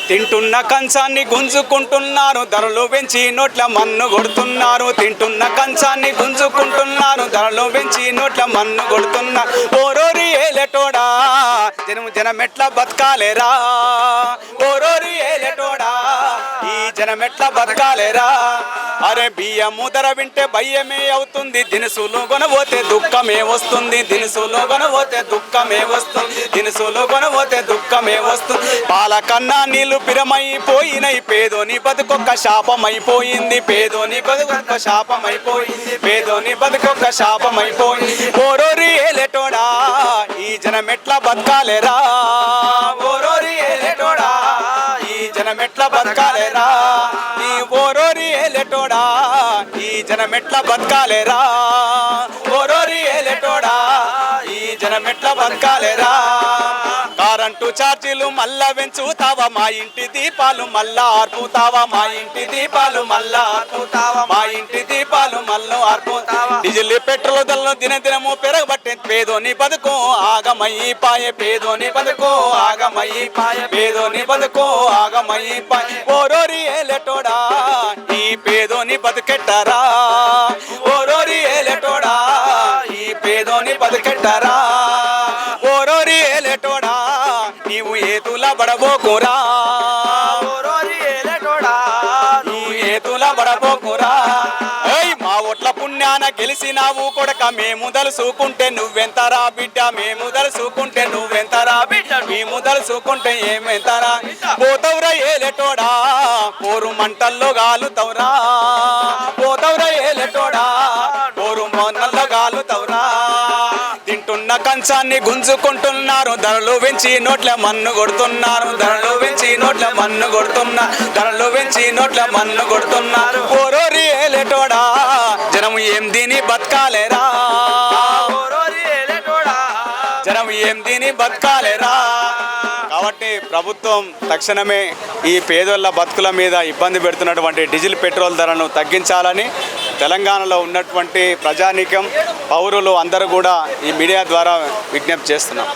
తింటున్న కంచాన్ని గుంజుకుంటున్నారు, ధరలు పెంచి నోట్ల మన్ను కొడుతున్నారు. తింటున్న కంచాన్ని గుంజుకుంటున్నారు, ధరలు పెంచి నోట్ల మన్ను కొడుతున్నారు. ఓరోరి ఏలెటోడా జనమెట్ల బతకాలేరా, ఓరోరి ఏలెటోడా ఈ జనమెట్ల బతకాలేరా. అరే బియ్యము ధర వింటే భయమే అవుతుంది, దినుసులు కొనబోతే దుఃఖమే వస్తుంది. దినుసులు కొనబోతే దుఃఖమే వస్తుంది, దినుసులు కొనబోతే దుఃఖమే వస్తుంది. పాల కన్నా నీళ్లు పిరమైపోయినాయి, పేదోని బతుకొక్క శాపమైపోయింది. పేదోని బతుకొక్క శాపమైపోయింది, పేదోని బతుకొక్క శాపమైపోయింది. ఓరోరి ఏలెటోడా ఈ జనమెట్ల బతకాలేరా, ఓరోరి ఏలెటోడా ఈ జనమెట్ల బతకాలేరా. ఈ ఓరోరి ఏలెటోడా ఈ జనమెట్ల బతకాలేరా, ఓరోరి ఏలెటోడా ఈ జనమెట్ల బతకాలేరా. కరెంటు ఛార్జీలు మళ్ళా పెంచుతావా, మా ఇంటి దీపాలు మళ్ళా ఆర్పుతావా, మా ఇంటి దీపాలు మళ్ళా ఆర్పుతావా, మా ఇంటి దీపాలు మళ్ళీ ఆర్పుతావా. డీజిల్ పెట్రోల్ ధరలు దినదినము పెరగబట్టే పేదోని బతుకు ఆగమయ్యిపాయే, పేదోని బతుకు ఆగమయ్యిపాయే, పేదోని బతుకు ఆగమయ్యిపాయే. ఓరోరి ఏలెటోడా ఈ పేదోని బతుకెట్టరా, ఓరోరి ఏలెటోడా ఈ పేదోని బతుకెట్టరా. ఓరోరి ఏలెటోడా నీవు ఏతుల బడబోకురా, ఓరోరి ఏలెటోడా నువ్వు ఏతుల బడబోకురా. మా ఓట్ల పుణ్యాన గెలిసినావు కొడక, మేము దలుసుకుంటే నువ్వెంతరా బిడ్డ, మేము దలుసుకుంటే నువ్వెంతరా బిడ్డ, మేము దలుసుకుంటే ఏమెంతరా. పోతవురా ఏలెటోడా పోరు మంటల్లో గాలుతవురా, పోతవురా ఏలెటోడా పోరు మంటల్లో గాలుతవురా. తింటున్న కంచాన్ని గుంజుకుంటున్నారు, ధరలు పెంచి నోట్ల మన్ను కొడుతున్నారు. ధరలు పెంచి నోట్ల మన్ను కొడుతున్నారు, ధరలు పెంచి నోట్ల మన్ను కొడుతున్నారు. ఓరోరి ఏలెటోడా జనం ఏం దీని బతకాలేరా, ఓరోరి ఏలెటోడా జనం ఏం దీని బతకాలేరా. కాబట్టి ప్రభుత్వం తక్షణమే ఈ పేదోళ్ళ బతుకుల మీద ఇబ్బంది పెడుతున్నటువంటి డీజిల్ పెట్రోల్ ధరను తగ్గించాలని తెలంగాణలో ఉన్నటువంటి ప్రజానీకం పౌరులు అందరూ కూడా ఈ మీడియా ద్వారా విజ్ఞప్తి చేస్తున్నాం.